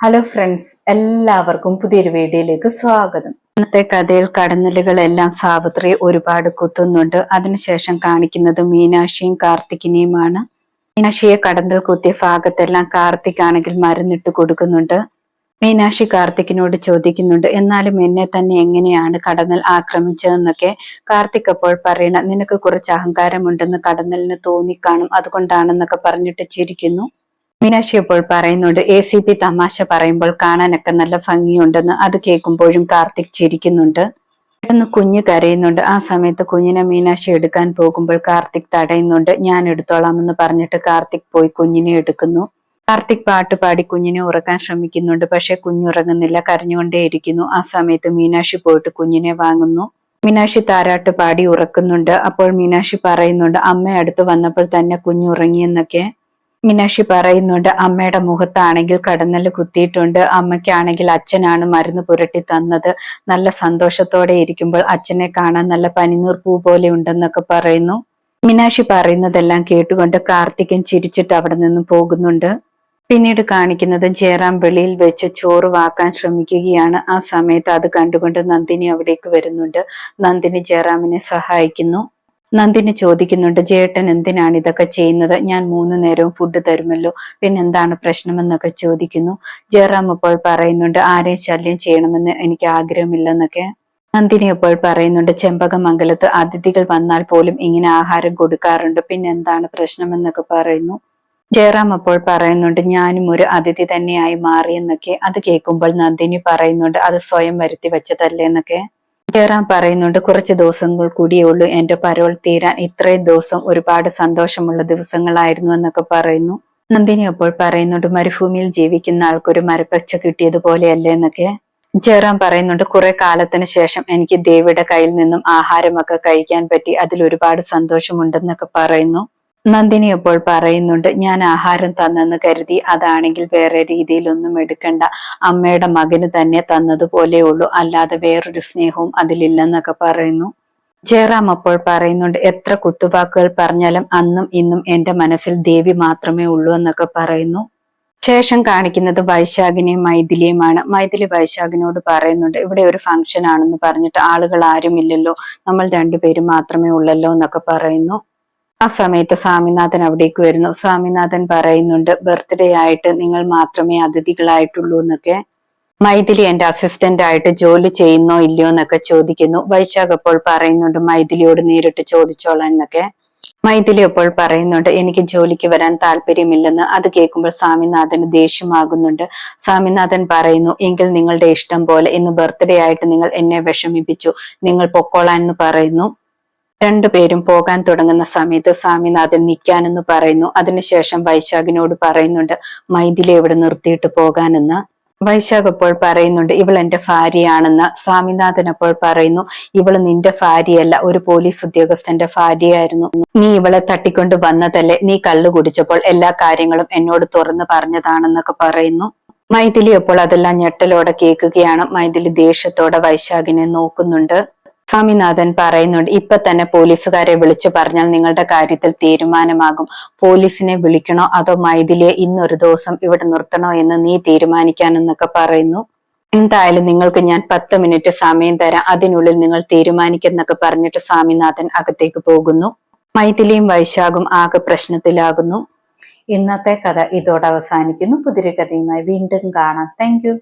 Hello friends, എല്ലാവർക്കും പുതിയൊരു വീഡിയോയിലേക്ക് സ്വാഗതം. ഇന്നത്തെ കഥയിൽ കടന്നലുകളെല്ലാം സാവിത്രി ഒരുപാട് കുത്തുന്നുണ്ട്. അതിനുശേഷം കാണിക്കുന്നത് മീനാക്ഷിയും കാർത്തികിനെയുമാണ്. മീനാക്ഷിയെ കടന്നൽ കുത്തിയ ഭാഗത്തെല്ലാം കാർത്തിക് ആണെങ്കിൽ മരുന്നിട്ട് കൊടുക്കുന്നുണ്ട്. മീനാക്ഷി കാർത്തികിനോട് ചോദിക്കുന്നുണ്ട്, എന്നാലും എന്നെ തന്നെ എങ്ങനെയാണ് കടന്നൽ ആക്രമിച്ചതെന്നൊക്കെ. കാർത്തിക് അപ്പോൾ പറയണ, നിനക്ക് കുറച്ച് അഹങ്കാരമുണ്ടെന്ന് കടന്നലിന് തോന്നിക്കാണും, അതുകൊണ്ടാണെന്നൊക്കെ പറഞ്ഞിട്ട് ചിരിക്കുന്നു. മീനാക്ഷി അപ്പോൾ പറയുന്നുണ്ട്, ACP തമാശ പറയുമ്പോൾ കാണാനൊക്കെ നല്ല ഭംഗിയുണ്ടെന്ന്. അത് കേൾക്കുമ്പോഴും കാർത്തിക് ചിരിക്കുന്നുണ്ട്. പെട്ടെന്ന് കുഞ്ഞ് കരയുന്നുണ്ട്. ആ സമയത്ത് കുഞ്ഞിനെ മീനാക്ഷി എടുക്കാൻ പോകുമ്പോൾ കാർത്തിക് തടയുന്നുണ്ട്. ഞാൻ എടുത്തോളാമെന്ന് പറഞ്ഞിട്ട് കാർത്തിക് പോയി കുഞ്ഞിനെ എടുക്കുന്നു. കാർത്തിക് പാട്ട് പാടി കുഞ്ഞിനെ ഉറക്കാൻ ശ്രമിക്കുന്നുണ്ട്. പക്ഷെ കുഞ്ഞുറങ്ങുന്നില്ല, കരഞ്ഞുകൊണ്ടേയിരിക്കുന്നു. ആ സമയത്ത് മീനാക്ഷി പോയിട്ട് കുഞ്ഞിനെ വാങ്ങുന്നു. മീനാക്ഷി താരാട്ട് പാടി ഉറക്കുന്നുണ്ട്. അപ്പോൾ മീനാക്ഷി പറയുന്നുണ്ട്, അമ്മ അടുത്ത് വന്നപ്പോൾ തന്നെ കുഞ്ഞുറങ്ങിയെന്നൊക്കെ. മീനാക്ഷി പറയുന്നുണ്ട്, അമ്മയുടെ മുഖത്താണെങ്കിൽ കടന്നല് കുത്തിയിട്ടുണ്ട്. അമ്മയ്ക്കാണെങ്കിൽ അച്ഛനാണ് മരുന്ന് പുരട്ടി തന്നത്. നല്ല സന്തോഷത്തോടെ ഇരിക്കുമ്പോൾ അച്ഛനെ കാണാൻ നല്ല പനിനീർ പൂ പോലെ ഉണ്ടെന്നൊക്കെ പറയുന്നു. മീനാക്ഷി പറയുന്നതെല്ലാം കേട്ടുകൊണ്ട് കാർത്തികൻ ചിരിച്ചിട്ട് അവിടെ നിന്ന് പോകുന്നുണ്ട്. പിന്നീട് കാണിക്കുന്നത് ജയറാം വെളിയിൽ വെച്ച് ചോറ് വാക്കാൻ ശ്രമിക്കുകയാണ്. ആ സമയത്ത് അത് കണ്ടുകൊണ്ട് നന്ദിനി അവിടേക്ക് വരുന്നുണ്ട്. നന്ദിനി ജയറാമിനെ സഹായിക്കുന്നു. നന്ദിനി ചോദിക്കുന്നുണ്ട്, ജേട്ടൻ എന്തിനാണ് ഇതൊക്കെ ചെയ്യുന്നത്? ഞാൻ 3 നേരവും ഫുഡ് തരുമല്ലോ, പിന്നെന്താണ് പ്രശ്നമെന്നൊക്കെ ചോദിക്കുന്നു. ജയറാം അപ്പോൾ പറയുന്നുണ്ട്, ആരെയും ശല്യം ചെയ്യണമെന്ന് എനിക്ക് ആഗ്രഹമില്ലെന്നൊക്കെ. നന്ദിനി അപ്പോൾ പറയുന്നുണ്ട്, ചെമ്പകമംഗലത്ത് അതിഥികൾ വന്നാൽ പോലും ഇങ്ങനെ ആഹാരം കൊടുക്കാറുണ്ട്, പിന്നെന്താണ് പ്രശ്നമെന്നൊക്കെ പറയുന്നു. ജയറാം അപ്പോൾ പറയുന്നുണ്ട്, ഞാനും ഒരു അതിഥി തന്നെയായി മാറിയെന്നൊക്കെ. അത് കേൾക്കുമ്പോൾ നന്ദിനി പറയുന്നുണ്ട്, അത് സ്വയം വരുത്തി വെച്ചതല്ലേ എന്നൊക്കെ. ജയറാം പറയുന്നുണ്ട്, കുറച്ച് ദിവസങ്ങൾ കൂടിയേ ഉള്ളൂ എന്റെ പരോൾ തീരാൻ. ഇത്രയും ദിവസം ഒരുപാട് സന്തോഷമുള്ള ദിവസങ്ങളായിരുന്നു എന്നൊക്കെ പറയുന്നു. നന്ദിനി അപ്പോൾ പറയുന്നുണ്ട്, മരുഭൂമിയിൽ ജീവിക്കുന്ന ആൾക്കൊരു മരപ്പച്ച കിട്ടിയതുപോലെയല്ലേ എന്നൊക്കെ. ജയറാം പറയുന്നുണ്ട്, കുറെ കാലത്തിന് ശേഷം എനിക്ക് ദേവിയുടെ കയ്യിൽ നിന്നും ആഹാരമൊക്കെ കഴിക്കാൻ പറ്റി, അതിൽ ഒരുപാട് സന്തോഷമുണ്ടെന്നൊക്കെ പറയുന്നു. നന്ദിനി അപ്പോൾ പറയുന്നുണ്ട്, ഞാൻ ആഹാരം തന്നെന്ന് കരുതി അതാണെങ്കിൽ വേറെ രീതിയിലൊന്നും എടുക്കണ്ട. അമ്മയുടെ മകന് തന്നെ തന്നതുപോലെ ഉള്ളൂ, അല്ലാതെ വേറൊരു സ്നേഹവും അതിലില്ലെന്നൊക്കെ പറയുന്നു. ജയറാം അപ്പോൾ പറയുന്നുണ്ട്, എത്ര കുത്തുവാക്കുകൾ പറഞ്ഞാലും അന്നും ഇന്നും എന്റെ മനസ്സിൽ ദേവി മാത്രമേ ഉള്ളൂ എന്നൊക്കെ പറയുന്നു. ശേഷം കാണിക്കുന്നത് വൈശാഖിനെയും മൈഥിലിയുമാണ്. മൈഥിലി വൈശാഖിനോട് പറയുന്നുണ്ട്, ഇവിടെ ഒരു ഫംഗ്ഷൻ ആണെന്ന് പറഞ്ഞിട്ട് ആളുകൾ ആരുമില്ലല്ലോ, നമ്മൾ 2 പേരും മാത്രമേ ഉള്ളല്ലോ എന്നൊക്കെ പറയുന്നു. ആ സമയത്ത് സ്വാമിനാഥൻ അവിടേക്ക് വരുന്നു. സ്വാമിനാഥൻ പറയുന്നുണ്ട്, ബർത്ത്ഡേ ആയിട്ട് നിങ്ങൾ മാത്രമേ അതിഥികളായിട്ടുള്ളൂ എന്നൊക്കെ. മൈഥിലി എന്റെ അസിസ്റ്റന്റ് ആയിട്ട് ജോലി ചെയ്യുന്നോ ഇല്ലയോ എന്നൊക്കെ ചോദിക്കുന്നു. വൈശാഖ് അപ്പോൾ പറയുന്നുണ്ട്, മൈഥിലിയോട് നേരിട്ട് ചോദിച്ചോളാം എന്നൊക്കെ. മൈഥിലി അപ്പോൾ പറയുന്നുണ്ട്, എനിക്ക് ജോലിക്ക് വരാൻ താല്പര്യമില്ലെന്ന്. അത് കേൾക്കുമ്പോൾ സ്വാമിനാഥന് ദേഷ്യമാകുന്നുണ്ട്. സ്വാമിനാഥൻ പറയുന്നു, എങ്കിൽ നിങ്ങളുടെ ഇഷ്ടം പോലെ, ഇന്ന് ബർത്ത്ഡേ ആയിട്ട് നിങ്ങൾ എന്നെ വിഷമിപ്പിച്ചു, നിങ്ങൾ പൊക്കോളാൻ എന്ന് പറയുന്നു. 2 പേരും പോകാൻ തുടങ്ങുന്ന സമയത്ത് സ്വാമിനാഥൻ നിൽക്കാനെന്ന് പറയുന്നു. അതിനുശേഷം വൈശാഖിനോട് പറയുന്നുണ്ട്, മൈഥിലി ഇവിടെ നിർത്തിയിട്ട് പോകാനെന്ന്. വൈശാഖ് അപ്പോൾ പറയുന്നുണ്ട്, ഇവൾ എന്റെ ഭാര്യയാണെന്ന്. സ്വാമിനാഥൻ അപ്പോൾ പറയുന്നു, ഇവള് നിന്റെ ഭാര്യയല്ല, ഒരു പോലീസ് ഉദ്യോഗസ്ഥന്റെ ഭാര്യയായിരുന്നു. നീ ഇവളെ തട്ടിക്കൊണ്ട് വന്നതല്ലേ, നീ കള്ളു കുടിച്ചപ്പോൾ എല്ലാ കാര്യങ്ങളും എന്നോട് തുറന്നു പറഞ്ഞതാണെന്നൊക്കെ പറയുന്നു. മൈഥിലി അപ്പോൾ അതെല്ലാം ഞെട്ടലോടെ കേൾക്കുകയാണ്. മൈഥിലി ദേഷ്യത്തോടെ വൈശാഖിനെ നോക്കുന്നുണ്ട്. സ്വാമിനാഥൻ പറയുന്നുണ്ട്, ഇപ്പൊ തന്നെ പോലീസുകാരെ വിളിച്ചു പറഞ്ഞാൽ നിങ്ങളുടെ കാര്യത്തിൽ തീരുമാനമാകും. പോലീസിനെ വിളിക്കണോ അതോ മൈഥിലിയെ ഇന്നൊരു ദിവസം ഇവിടെ നിർത്തണോ എന്ന് നീ തീരുമാനിക്കാനെന്നൊക്കെ പറയുന്നു. എന്തായാലും നിങ്ങൾക്ക് ഞാൻ 10 മിനിറ്റ് സമയം തരാം, അതിനുള്ളിൽ നിങ്ങൾ തീരുമാനിക്കെന്നൊക്കെ പറഞ്ഞിട്ട് സ്വാമിനാഥൻ അകത്തേക്ക് പോകുന്നു. മൈഥിലിയും വൈശാഖും ആകെ പ്രശ്നത്തിലാകുന്നു. ഇന്നത്തെ കഥ ഇതോടെ അവസാനിക്കുന്നു. പുതിയൊരു കഥയുമായി വീണ്ടും കാണാം. താങ്ക്